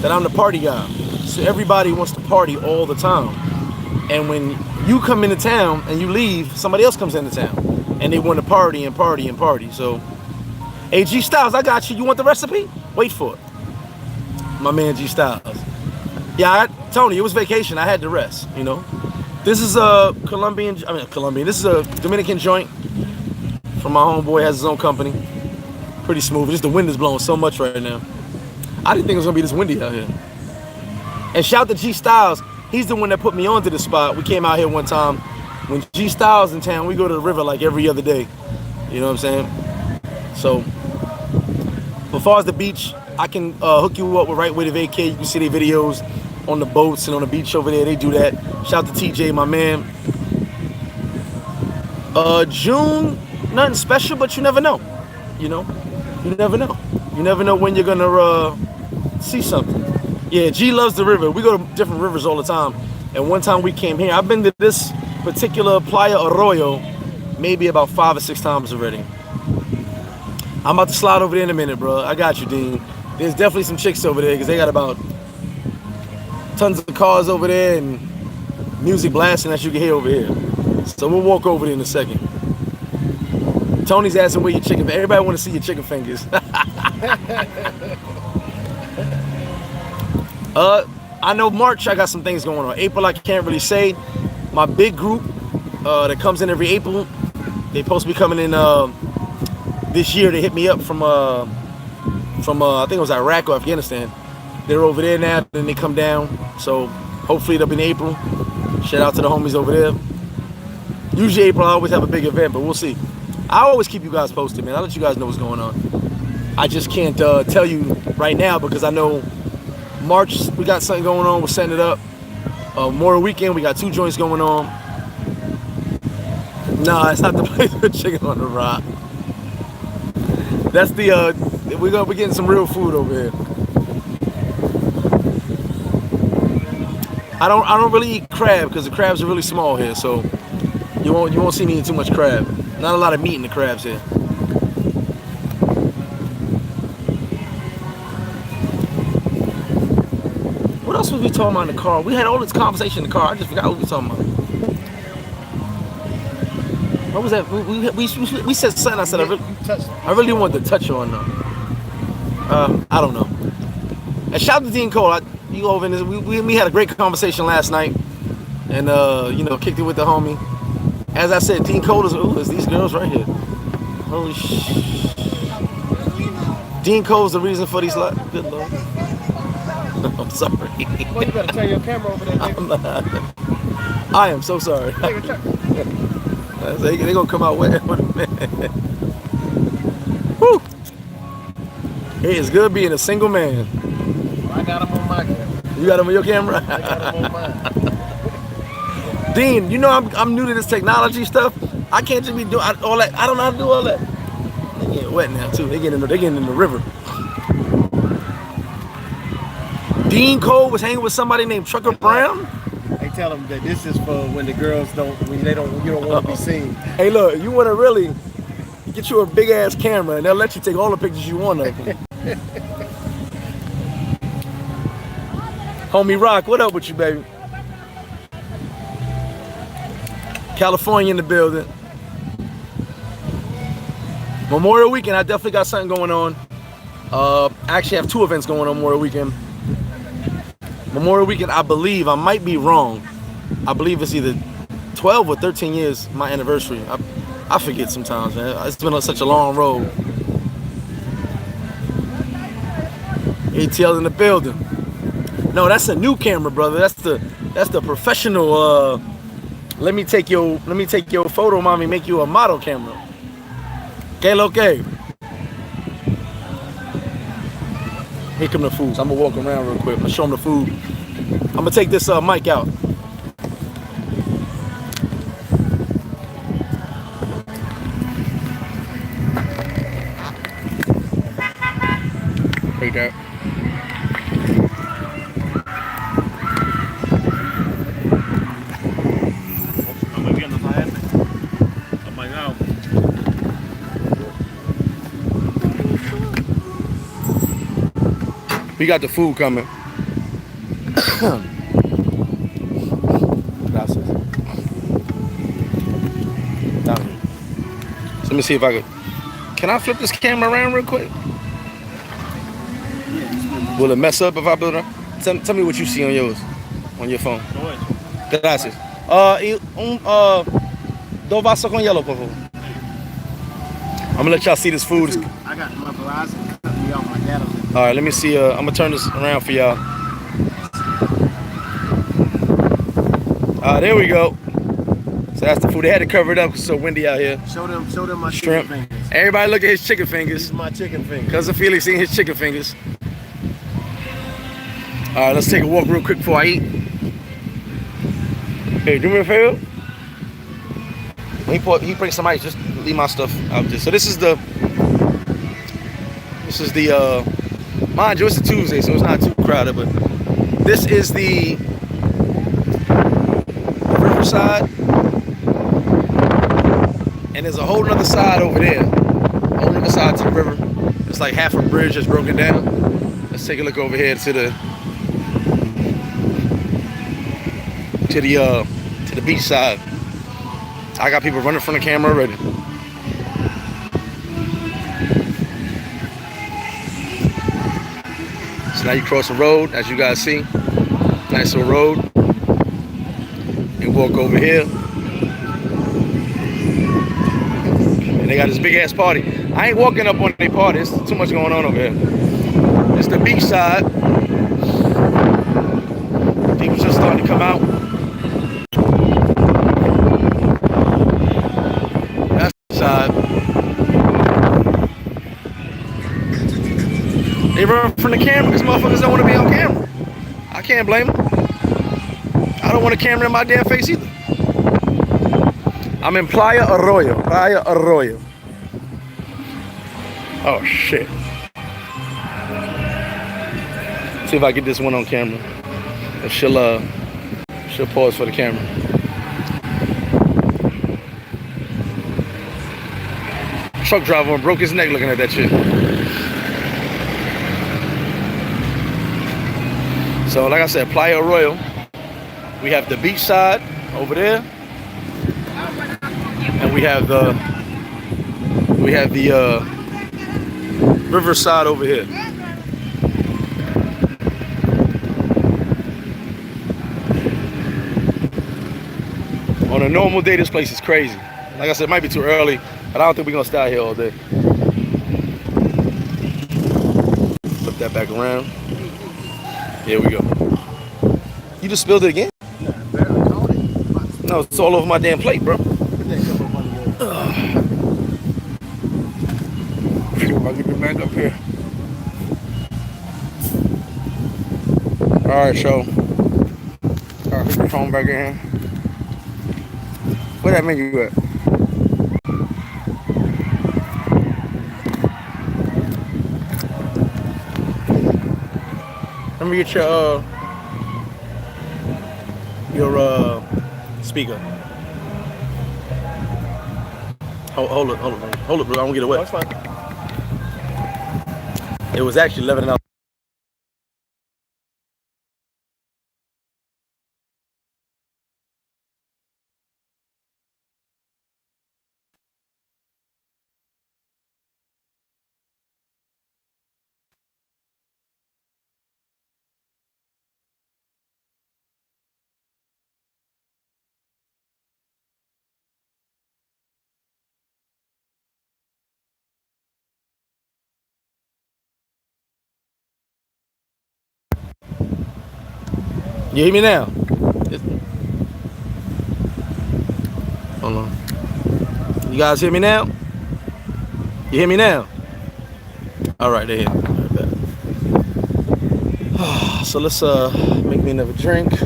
that I'm the party guy. So everybody wants to party all the time. And when you come into town and you leave, somebody else comes into town. And they want to party and party and party. So, hey, G Styles, I got you. You want the recipe? Wait for it. My man G Styles. Yeah, Tony, it was vacation. I had to rest, you know. This is a Colombian. This is a Dominican joint from my homeboy, has his own company. Pretty smooth. Just the wind is blowing so much right now. I didn't think it was gonna be this windy out here. And shout to G Styles. He's the one that put me onto this spot. We came out here one time. When G Styles in town, we go to the river like every other day. You know what I'm saying? So, as far as the beach, I can hook you up with Right Way to Vacate. You can see their videos on the boats and on the beach over there. They do that. Shout out to TJ, my man. June, nothing special, but you never know. You know? You never know. You never know when you're gonna see something. Yeah, G loves the river. We go to different rivers all the time. And one time we came here. I've been to this particular Playa Arroyo maybe about 5 or 6 times already. I'm about to slide over there in a minute, bro. I got you, Dean. There's definitely some chicks over there because they got about tons of cars over there and music blasting that you can hear over here. So we'll walk over there in a second. Tony's asking where your chicken. Everybody want to see your chicken fingers. I know March I got some things going on. April I can't really say. My big group that comes in every April, they supposed to be coming in this year. They hit me up from I think it was Iraq or Afghanistan. They're over there now, then they come down. So hopefully it'll be in April. Shout out to the homies over there. Usually April I always have a big event, but we'll see. I always keep you guys posted, man. I'll let you guys know what's going on. I just can't tell you right now because I know March we got something going on. We're setting it up. Memorial weekend we got 2 joints going on. Nah, it's not the place for chicken on the rock. That's the we're getting some real food over here. I don't really eat crab because the crabs are really small here, so you won't see me eating too much crab. Not a lot of meat in the crabs here. What else was we talking about in the car? We had all this conversation in the car. I just forgot what we were talking about. What was that? We said something. I said I really wanted to touch on though. I don't know. And shout out to Dean Cole. You over in this, we had a great conversation last night, and kicked it with the homie. As I said, Dean Cole is these girls right here. Holy sh! Dean Cole's the reason for these. Good Lord. I'm sorry. Well, you better turn your camera over there, nigga. I am so sorry. They're gonna come out wet. Woo! It is good being a single man. I got him on my camera. You got him on your camera? I got him on mine. Dean, you know I'm new to this technology stuff. I can't just be doing all that. I don't know how to do all that. They getting wet now too. They getting in the river. Dean Cole was hanging with somebody named Trucker Brown. They tell them that this is for when the girls you don't want to be seen. Hey, look, you want to really get you a big ass camera and they'll let you take all the pictures you want of them. Homie Rock, what up with you, baby? California in the building. Memorial weekend, I definitely got something going on. I actually have 2 events going on Memorial weekend. Memorial weekend, I believe, I might be wrong. I believe it's either 12 or 13 years, my anniversary. I forget sometimes, man. It's been such a long road. ATL in the building. No, that's a new camera, brother. That's the professional. Let me take your photo, mommy. Make you a model camera. Okay, okay. Here come the food. So I'm gonna walk around real quick. I'm gonna show them the food. I'm gonna take this mic out. Take that. We got the food coming. Gracias. So let me see if I can I flip this camera around real quick? Will it mess up if I build it? Tell me what you see on yours, on your phone. Gracias. Dos vasos con hielo, por favor. I'm gonna let y'all see this food. I got my Verizon cutting me off. My dad. All right, let me see. I'm gonna turn this around for y'all. There we go. So that's the food. They had to cover it up because it's so windy out here. Show them my Shrimp. chicken fingers. Everybody look at his chicken fingers. These are my chicken fingers. Cousin Felix seeing his chicken fingers. All right, let's take a walk real quick before I eat. Hey, do me a favor. When he brings some ice, just leave my stuff out there. So this is the mind you, it's a Tuesday, so it's not too crowded, but this is the riverside, and there's a whole nother side over there. on the other side to the river. It's like half a bridge that's broken down. Let's take a look over here to the beach side. I got people running from the camera already. So now you cross the road, as you guys see. Nice little road. You walk over here. And they got this big ass party. I ain't walking up on their party. There's too much going on over here. It's the beach side. People just starting to come out. That's the side. They run from the camera because motherfuckers don't want to be on camera. I can't blame them. I don't want a camera in my damn face either. I'm in Playa Arroyo. Playa Arroyo. Oh shit. See if I get this one on camera. If she'll pause for the camera. Truck driver broke his neck looking at that shit. So like I said, Playa Arroyo. We have the beach side over there. And we have the river side over here. On a normal day, this place is crazy. Like I said, it might be too early, but I don't think we're gonna stay out here all day. Flip that back around. Here we go. You just spilled it again? No, it's all over my damn plate, bro. See if I get it back up here. Alright, so put the phone back in here. Where that menu at? Let me get your speaker. Hold it, bro. I don't get it wet. That's fine. It was actually $11. You hear me now? Hold on. You guys hear me now? You hear me now? All right, they hear me. So let's make me another drink.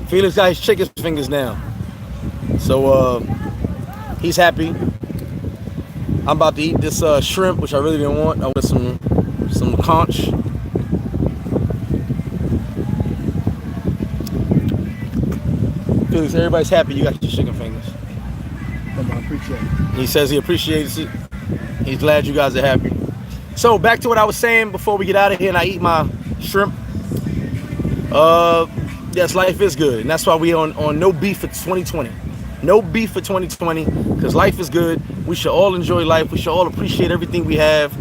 Felix got his chicken fingers now. So he's happy. I'm about to eat this shrimp, which I really didn't want. I want some conch. Felix, everybody's happy you got your chicken fingers. I appreciate it. He says he appreciates it. He's glad you guys are happy. So back to what I was saying before we get out of here and I eat my shrimp. Yes, life is good. And that's why we on no beef for 2020. No beef for 2020 because life is good. We should all enjoy life. We should all appreciate everything we have.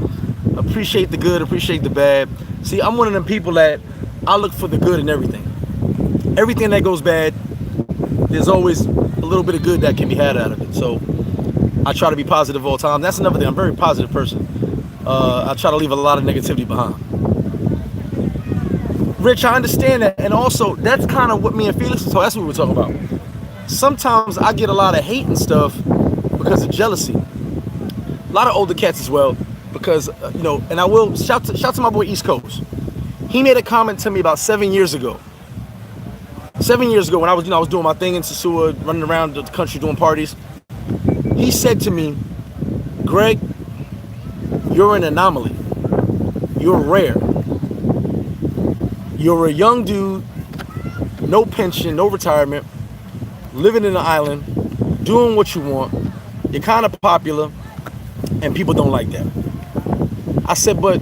Appreciate the good, appreciate the bad. See, I'm one of them people that I look for the good in everything. Everything that goes bad, there's always a little bit of good that can be had out of it. So I try to be positive all the time. That's another thing. I'm a very positive person. I try to leave a lot of negativity behind. Rich, I understand that. And also, that's kind of what me and Felix was talking. That's what we were talking about. Sometimes I get a lot of hate and stuff because of jealousy. A lot of older cats as well. Because, you know, and I will shout to my boy East Coast. He made a comment to me about 7 years ago. 7 years ago when I was doing my thing in Sosua, running around the country doing parties. He said to me, Greg, you're an anomaly. You're rare. You're a young dude, no pension, no retirement, living in the island, doing what you want. You're kind of popular. and people don't like that. I said, but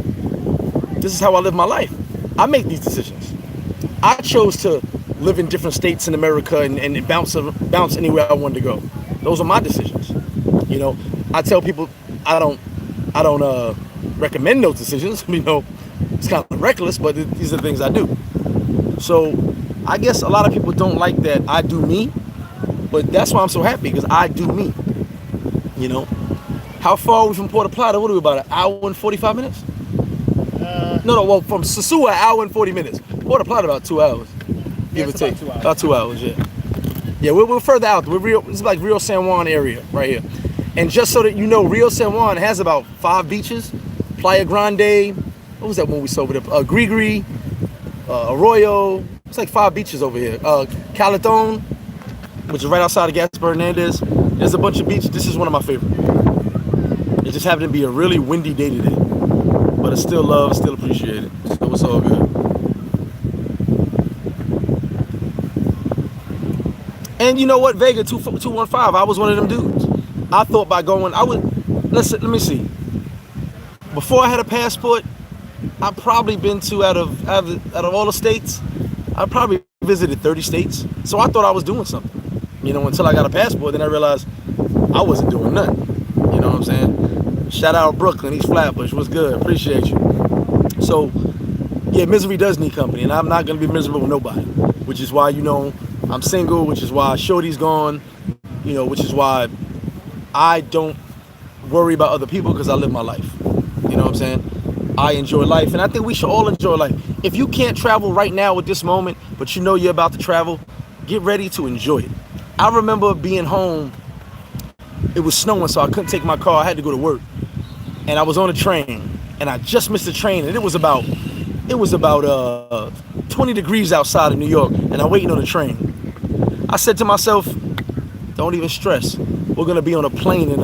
this is how I live my life. I make these decisions. I chose to live in different states in America and bounce anywhere I wanted to go. Those are my decisions. You know, I tell people I don't recommend those decisions. You know, it's kind of reckless, but these are the things I do. So I guess a lot of people don't like that I do me, but that's why I'm so happy, because I do me. You know, how far are we from Puerto Plata? What are we, about an hour and 45 minutes? Well, from Sosua, an hour and 40 minutes. Puerto Plata about 2 hours. Give or take. About 2 hours, yeah. Yeah, we're further out. It's like Rio San Juan area right here. And just so that you know, Rio San Juan has about 5 beaches. Playa Grande, what was that one we saw over there? Grigri, Arroyo. It's like 5 beaches over here. Calaton, which is right outside of Gaspar Hernandez. There's a bunch of beaches. This is one of my favorites. It just happened to be a really windy day today. But I still love, still appreciate it. So it's all good. And you know what, Vega 215, I was one of them dudes. I thought by going, let me see. Before I had a passport, I've probably been to, out of all the states, I probably visited 30 states. So I thought I was doing something. You know, until I got a passport, then I realized I wasn't doing nothing. You know what I'm saying? Shout out Brooklyn, East Flatbush, what's good? Appreciate you. So, yeah, misery does need company, and I'm not gonna be miserable with nobody. Which is why, you know, I'm single, which is why Shorty's gone, you know, which is why I don't worry about other people, because I live my life. You know what I'm saying? I enjoy life, and I think we should all enjoy life. If you can't travel right now at this moment, but you know you're about to travel, get ready to enjoy it. I remember being home, it was snowing, so I couldn't take my car, I had to go to work. And I was on a train, and I just missed the train, and it was about 20 degrees outside of New York, and I'm waiting on the train. I said to myself, don't even stress. We're gonna be on a plane in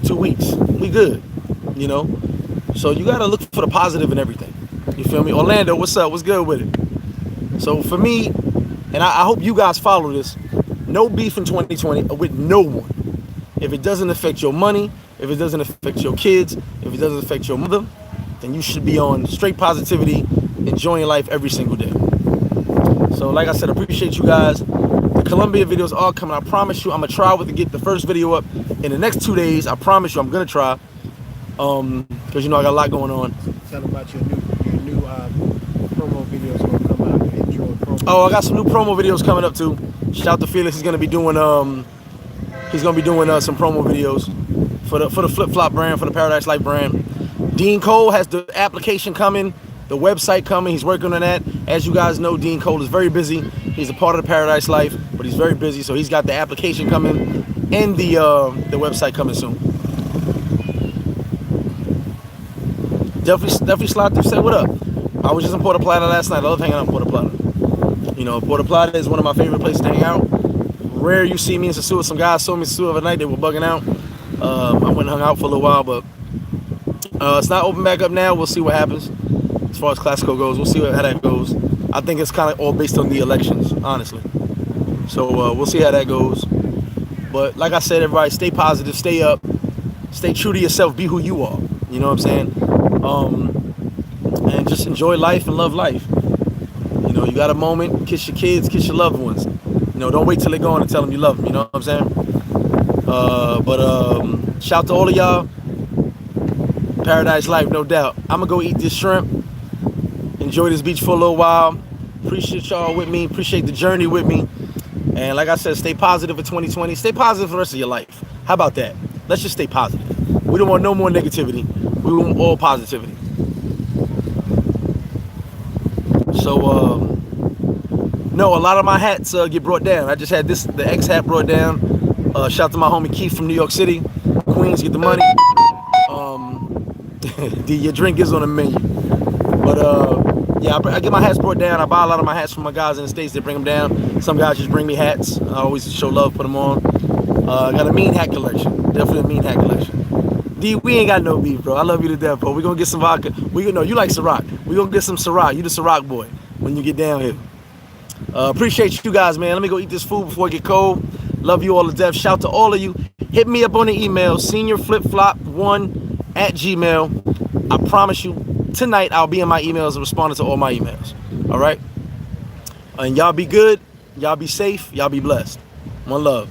2 weeks. We good, you know? So you gotta look for the positive in everything. You feel me? Orlando, what's up? What's good with it? So for me, and I hope you guys follow this, no beef in 2020 with no one. If it doesn't affect your money, if it doesn't affect your kids, if it doesn't affect your mother, then you should be on straight positivity, enjoying life every single day. So like I said, I appreciate you guys. The Colombia videos are coming. I promise you, I'm gonna try to get the first video up in the next 2 days. I promise you, I'm gonna try. Because you know I got a lot going on. Tell them about your new promo videos gonna come out. Your intro and promo. Oh, I got some new promo videos coming up too. Shout out to Felix. He's gonna be doing some promo videos for the Flip Flop brand, for the Paradise Life brand. Dean Cole has the application coming, the website coming. He's working on that. As you guys know, Dean Cole is very busy. He's a part of the Paradise Life, but he's very busy. So he's got the application coming and the website coming soon. Definitely slide through, say what up. I was just in Puerto Plata last night. I love hanging out in Puerto Plata. You know, Puerto Plata is one of my favorite places to hang out. Rare you see me in Sosua. Some guys saw me in Sosua the other night. They were bugging out. I went and hung out for a little while, but it's not open back up now. We'll see what happens as far as Classico goes. We'll see how that goes. I think it's kind of all based on the elections, honestly. So we'll see how that goes. But like I said, everybody, stay positive, stay up, stay true to yourself, be who you are. You know what I'm saying? And just enjoy life and love life. You know, you got a moment, kiss your kids, kiss your loved ones. You know, don't wait till they're gone and tell them you love them. You know what I'm saying? Shout to all of y'all. Paradise Life, no doubt. I'm gonna go eat this shrimp. Enjoy this beach for a little while. Appreciate y'all with me. Appreciate the journey with me. And like I said, stay positive for 2020. Stay positive for the rest of your life. How about that? Let's just stay positive. We don't want no more negativity. We want all positivity. So, no, a lot of my hats get brought down. I just had the X hat brought down. Shout out to my homie Keith from New York City. Queens, get the money. Your drink is on the menu. But yeah, I get my hats brought down. I buy a lot of my hats from my guys in the States. They bring them down. Some guys just bring me hats. I always show love, put them on. Got a mean hat collection. Definitely a mean hat collection. D, we ain't got no beef, bro. I love you to death, bro. We're going to get some vodka. You like Ciroc. We're going to get some Ciroc. You the Ciroc boy when you get down here. Appreciate you guys, man. Let me go eat this food before it get cold. Love you all to death. Shout to all of you. hit me up on the email, seniorflipflop1@gmail. I promise you, tonight I'll be in my emails and responding to all my emails. All right? And y'all be good. Y'all be safe. Y'all be blessed. One love.